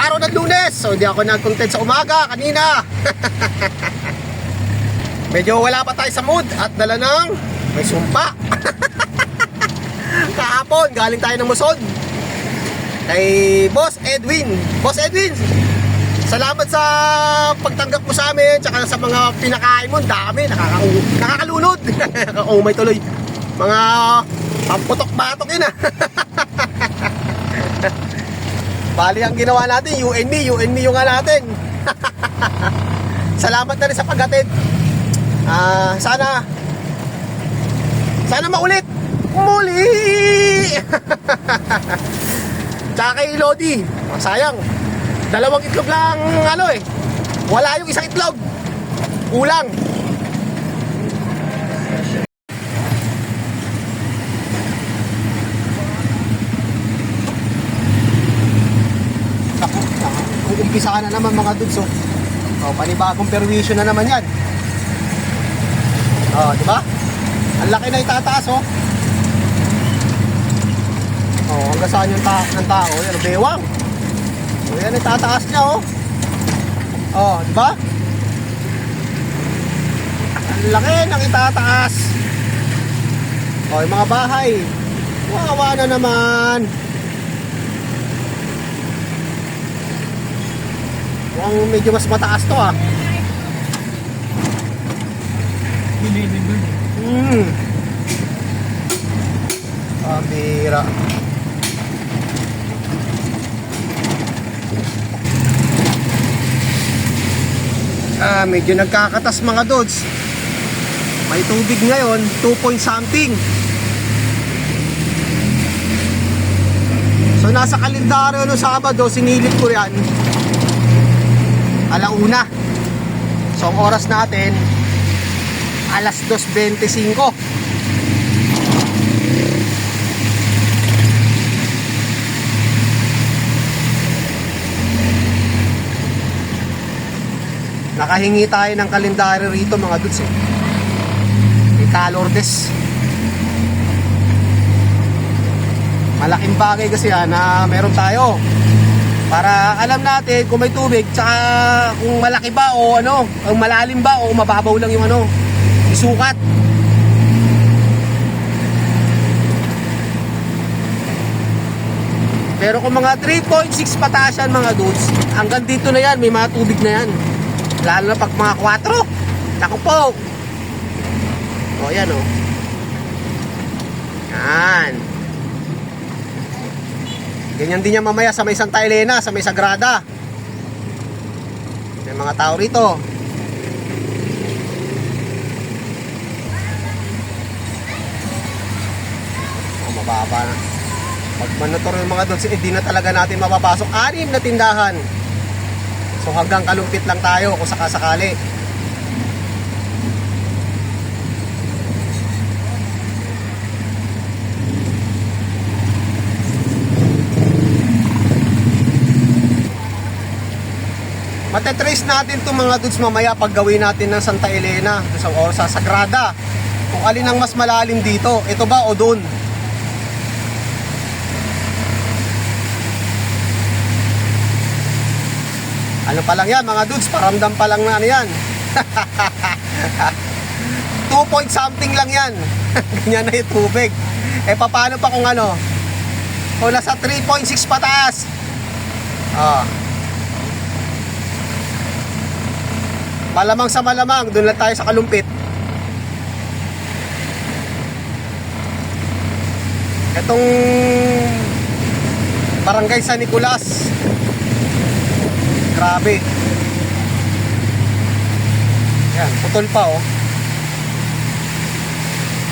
araw ng Lunes. So hindi ako nag-content sa umaga kanina. Medyo wala pa tayo sa mood at dala ng may sumpa. Kahapon galing tayo ng Musod kay Boss Edwin. Boss Edwin, salamat sa pagtanggap mo sa amin, tsaka sa mga pinakain mo. Dami, nakakalunod. Oh, may tuloy mga pamputok-batok yun. Bali ang ginawa natin, you and me yung nga natin. Salamat na rin sa paghatid. Sana maulit muli. Tsaka kay Lodi, sayang, 2 itlog lang wala yung isang itlog, kulang. Umpisa ka na naman mga dudes. Panibagong perwisyo na naman yan. Diba? Ang laki na itataas. Hanggang saan yung ng tao. Yan, bewang. Yan itataas niya. Diba? Ang laki ng itataas. Yung mga bahay, wawa na naman. Mukhang medyo mas mataas to Pambira. Medyo nagkakatas mga dods. May tubig ngayon, 2 point something. So nasa kalendaryo no Sabado, sinilip ko yan 1:00. So ang oras natin 2:25. Nakahingi tayo ng kalendaryo rito mga dudes may Calordes. Malaking bagay kasi na meron tayo para alam natin kung may tubig, tsaka kung malaki ba o kung malalim ba o mababaw lang yung isukat. Pero kung mga 3.6 pataas yan mga dudes, hanggang dito na yan, may mga tubig na yan. Lalo na pag mga 4. Naku po. Yan yan. Ganyan din yan mamaya sa may Santa Elena, sa may Sagrada. May mga tao rito. Mababa na. Pag monitor yung mga doon, hindi na talaga natin mapapasok. 6 na tindahan. So hanggang Kalumpit lang tayo kung sakasakali. Matetrace natin itong mga dudes mamaya pag gawin natin ng Santa Elena or sa Sagrada. Kung alin ang mas malalim dito, ito ba o doon? Ano pa lang yan mga dudes, paramdam pa lang na yan. 2 point something lang yan. Ganyan na yung tubig. Paano pa kung kung nasa 3.6 pataas. Malamang sa malamang, doon lang tayo sa Kalumpit. Itong Barangay San Nicolas, grabe. Yan, putol pa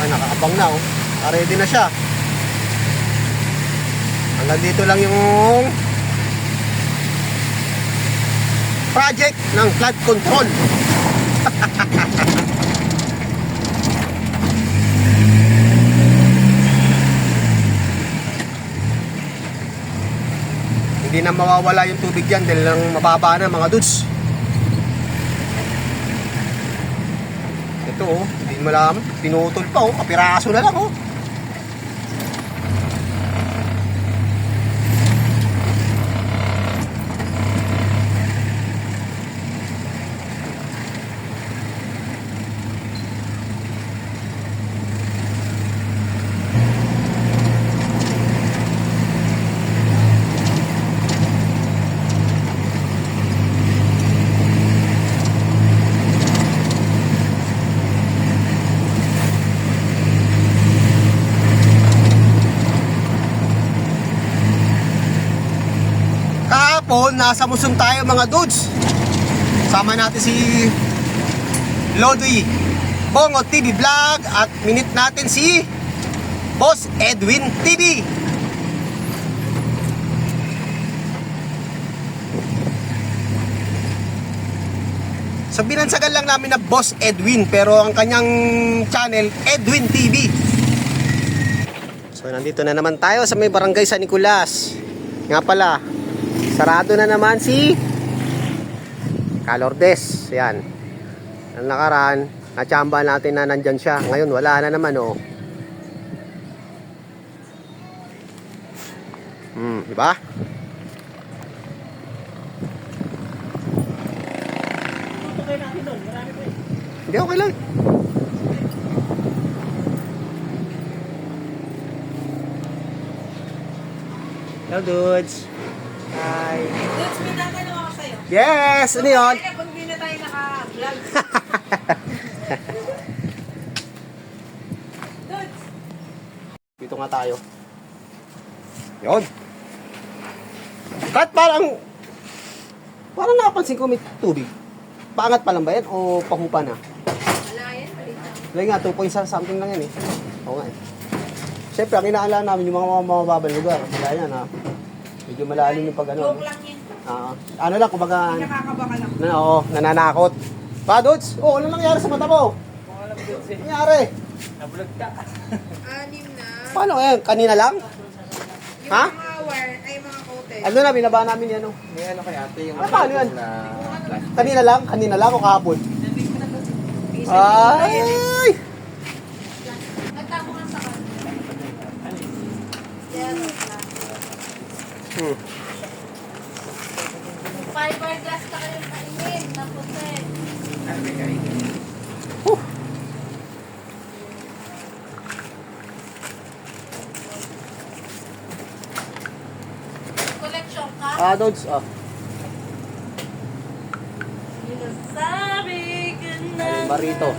nakakabang na ready na siya. Hanggang dito lang yung project ng flood control. Hindi na mawawala yung tubig dyan dahil lang mababa na mga dudes. Ito hindi mo alam, pinutol pa kapiraso na lang hapon, nasa Muson tayo mga dudes. Sama natin si Lodi Bongo TV Vlog at minute natin si Boss Edwin TV. So binansagan lang namin na Boss Edwin, pero ang kanyang channel Edwin TV. So nandito na naman tayo sa may barangay San Nicolas. Nga pala, sarado na naman si Calordes. Yan. Ang nakaraan, nachamba natin na nandyan siya. Ngayon wala na naman oh. Diba? Hindi, okay lang. Hello, dudes. Hi. Dudes, may tatanong ako sa'yo. Yes! Ano yun? Kaya pag hindi na tayo naka-vlog. Dudes! Dito nga tayo. Yun. Kahit parang napansin ko may tubig. Paangat pa lang ba yan o pahupa na? Wala yan, balita. Wala nga, 2 something lang yan eh. Oo nga eh. Siyempre, ang inaalaan namin yung mga mababang lugar. Kaya yan ha. Medyo malalim yung pag ano. Joke lang yan. Ano lang, kumbaga, Hindi nakakabaka lang. oo, nananakot. Pa, dudes? Oo, ano nangyari sa mata mo? Alam ko si Nangyari? nabulog ka. Anim na. Paano yan? Kanina lang? Yung Ha? mga wire, ay mga coated. Ano na, binaba namin yan. May ano kay ate yung Paano yan? na plastic. Kanina lang o kahapon? Isa Ay! Nagtamo nga sa kanila. Zero lang. Fiberglass ka kayong kainin na puti. Collection ka? Dudes, Sabi ka na. Barito.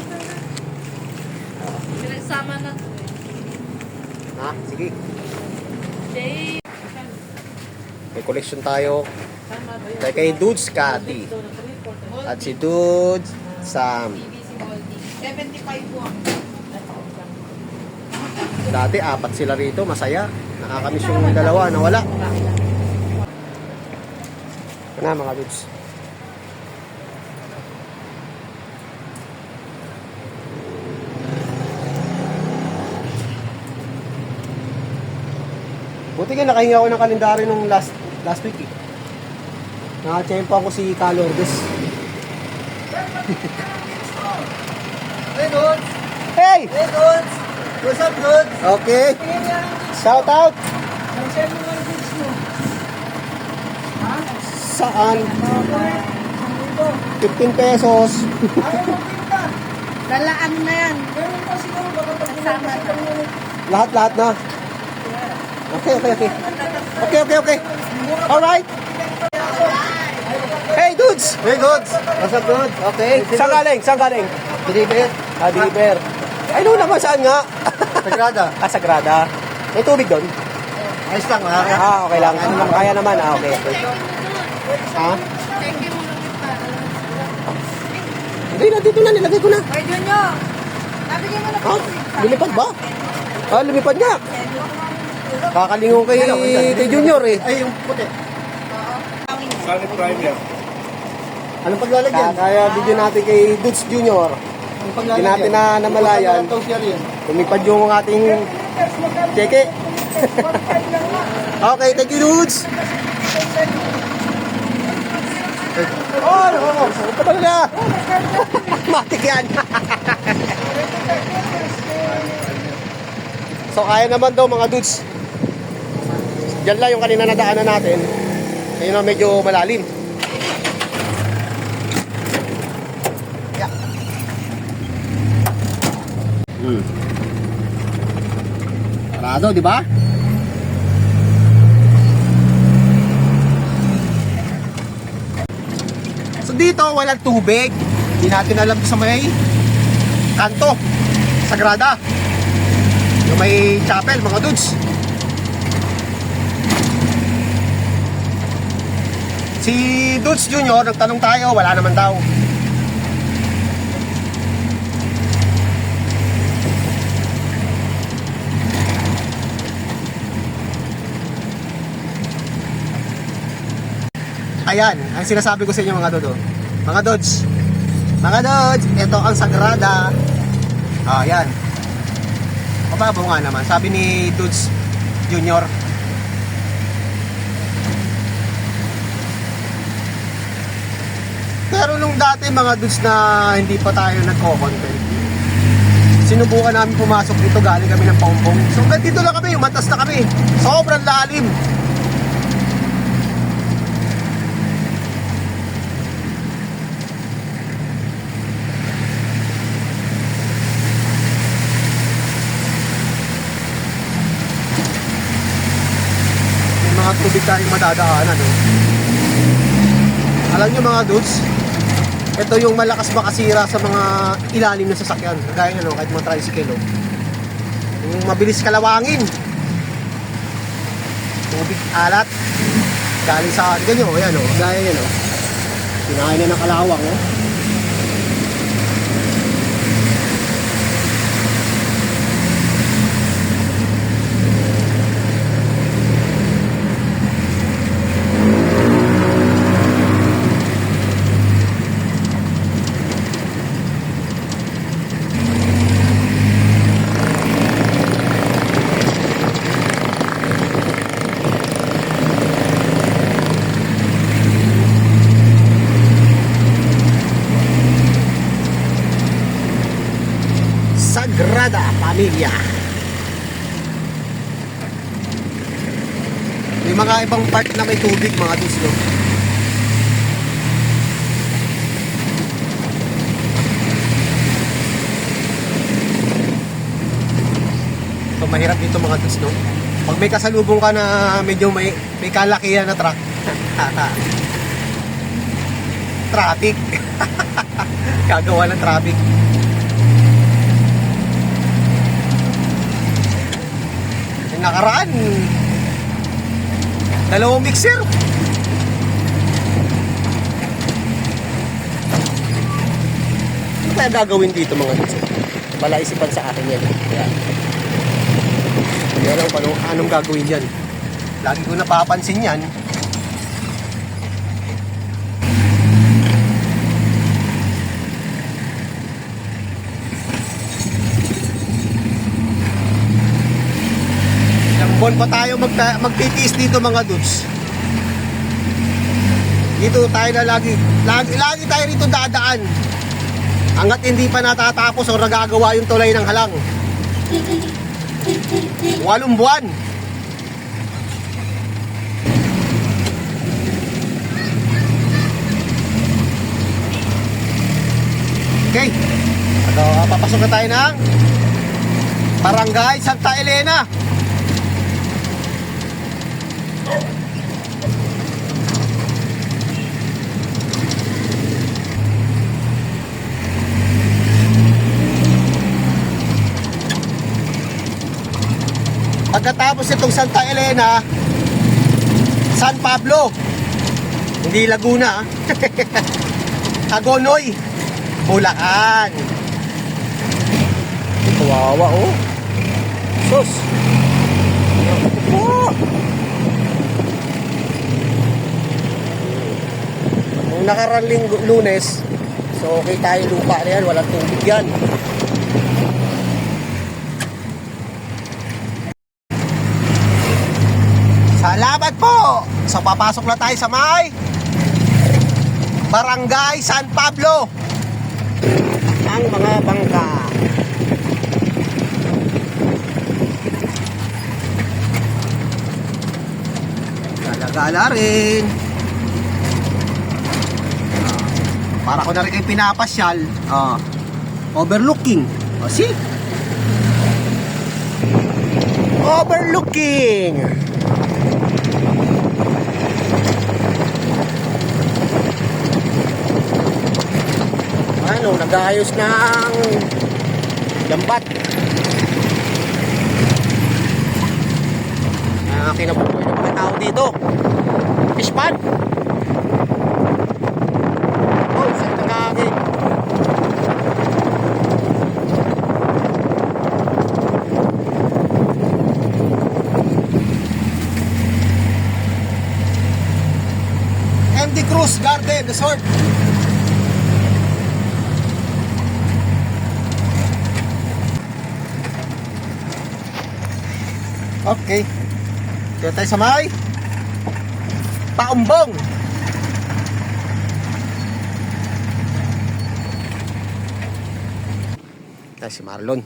Pinagsama na to eh. Ha? Sige. Day. May collection tayo. Kay Dudes Cathy. At si Dudes Sam. BBC Goldie. 75 po ang. Dati 4 sila rito, masaya. Nakakamiss yung 2 na wala. Ito na mga Dudes. Buti nga nakahinga ako ng kalendaryo nung last week eh. Nakachempo ako si Calordes. Hey dudes! Hey! Hey dudes! What's up dudes? Okay. Shout out. Share mo mga dudes mo. Saan? 15 pesos. Ayaw mo pinta. Lalaan na yan. Meron pa siguro baka pag Nagsama na. Lahat na. Okay. Okay. Alright. Hey dudes! Hey dudes! What's up dudes? Okay. Saan galing? Deliver. Deliver. Ay, no naman, saan nga? Sagrada. Sagrada. May tubig doon? Ayos lang ha? Okay lang. Kaya naman, okay. Ha? Thank you muna kita. Hindi, nandito na, nilagay ko na. Hoy, Junyo! Nabigyan mo na po. Lumipad ba? Lumipad nga. Kakalingon kay Junior eh. Ay, yung puti. Solid primer. Anong paglalagyan? Kaya video natin kay Dudes Junior. Hindi natin na namalayan. Lumipad yung ating cheke. Okay, thank you Dudes. Oh, ito ba na? Matik yan. So kaya naman daw mga Dudes. Diyan lang yung kanina nadaanan natin. Ayun na medyo malalim. Yeah. Parado, di ba? So dito walang tubig. Hindi natin alam sa may kanto. Sagrada. Yung may chapel, mga dudes. Si Dudes Junior, nagtanong tayo, wala naman daw. Ayan, ang sinasabi ko sa inyo mga dodo. Mga Dods. Mga Dods, ito ang Sagrada. Ayan. Mababaw nga naman, sabi ni Dudes Junior. Pero nung dati mga Dudes na hindi pa tayo nagko-content, sinubukan namin pumasok dito, galing kami ng Paumpong. So dito lang kami, umatas na kami. Sobrang lalim. Mga tubig tayong madadaanan, no? Alam nyo mga dudes, ito yung malakas makasira sa mga ilalim na sasakyan, gaya nyo, kahit mga tricycle, no? Yung mabilis kalawangin, tubig alat galing sa ganyan, o yan, no? Gaya nyo, no? Pinahin na ng kalawang, no? Sagrada Familia. May mga ibang part na may tubig mga dudes, no? So mahirap dito mga dudes, no? Pag may kasalubong ka na medyo may kalakihan na truck, traffic. Gagawa ng traffic. Nakaraan, dalawang mixer. Ano kaya gagawin dito mga dudes? Wala isipan sa akin yan. Kaya hindi alam kung anong gagawin yan. Lagi ko napapansin yan. Buwan pa tayo magtitiis dito mga dudes. Dito tayo na lagi tayo rito dadaan hanggat hindi pa natatapos o nagagawa yung tulay ng halang. 8 buwan. Okay, papasok na tayo ng Barangay Santa Elena. Pagkatapos itong Santa Elena, San Pablo, hindi Laguna, Agonoy, Bulacan. Kawawa, oh. Sus. Oh. Nung nakarang Lunes, so okay tayo lupa na yan, walang tubig yan. Salamat po! So papasok na tayo sa may Barangay San Pablo. Ang mga bangka. Gala-gala rin. Para ko na rin kayo pinapasyal. Overlooking. See? Overlooking. Ano, nag-aayos ng lambat. Kinabubuhay ng mga tao dito. Fish pond. Garden Resort. Okay. Dito tayo sa may Paumbong. Tayo si Marlon.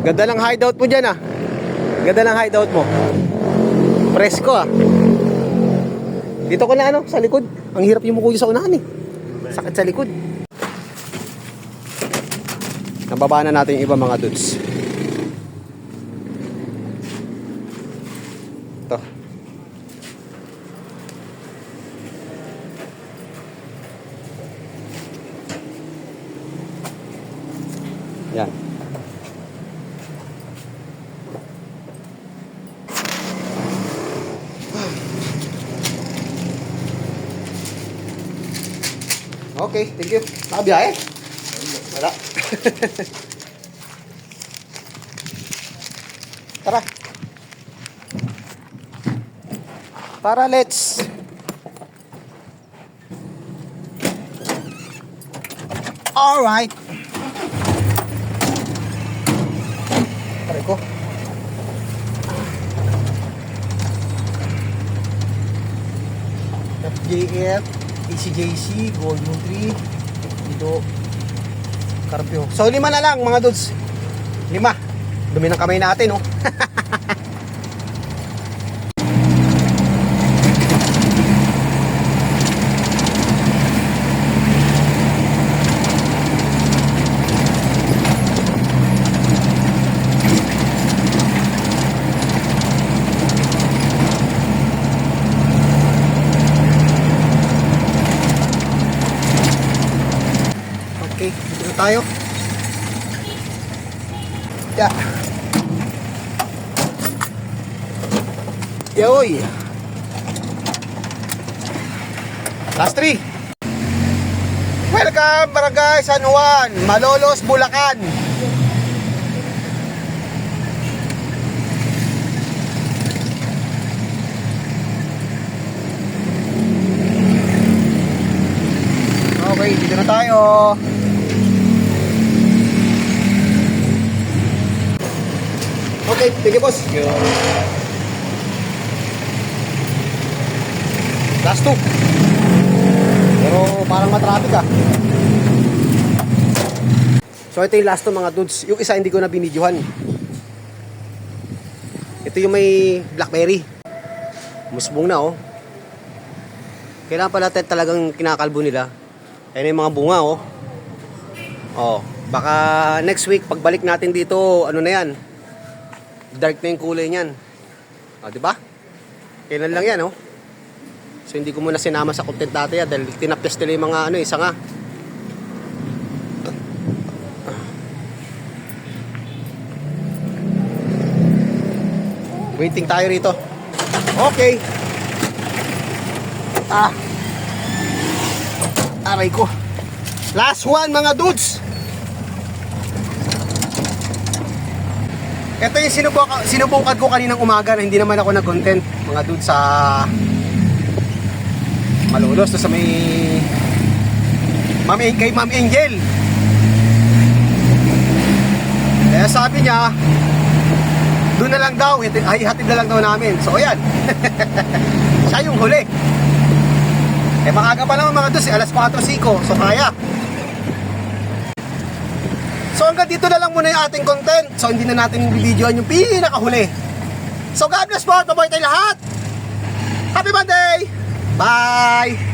Ganda ng hideout mo dyan ah. Ganda ng hideout mo. Presko ah. Dito ko na ano, sa likod. Ang hirap yung mukuyo sa unahan eh. Sakit sa likod. Nababa na natin yung iba mga dudes. Ito. Yan. Okay, thank you. Nakabiyahe? Wala. Tara. Tara, let's. Alright. Tara ko. FJF, ACJC, Gold Moon 3, dito, Carpio. So, 5 na lang mga dudes. 5. Dumi ng kamay natin, oh. Okay, dito na tayo. Yeah. Yoy. Last 3. Welcome Barangay San Juan, Malolos, Bulacan. Okay, dito na tayo. Okay, thank you boss. Last 2. Pero parang matraffic ah. So ito yung last 2 mga dudes. Yung isa hindi ko na binidyohan. Ito yung may blackberry. Musbong na oh. Kailangan pala talagang kinakalbo nila. Ayan yung mga bunga oh. Oh, baka next week pagbalik natin dito, ano na yan? Dark na yung kulay niyan. Oh, di ba? Kailan lang yan oh. So hindi ko muna sinama sa content dati yan dahil tinapyas nila yung mga ano, isa nga. Waiting tayo rito. Okay. Aray ko. Last 1 mga dudes. Ito yung sinubukan ko kaninang umaga na hindi naman ako nag-content mga dudes sa Malolos sa may kay Ma'am Angel. Kaya sabi niya doon na lang daw, ay hatid na lang daw namin. So ayan. Siya yung huli. Eh makaga pa naman mga dudes, alas 4:05. So kaya. So hanggang dito na lang muna yung ating content. So hindi na natin i-videoan yung pinakahuli. So God bless po, mabuhay tayo lahat. Happy Monday! Bye!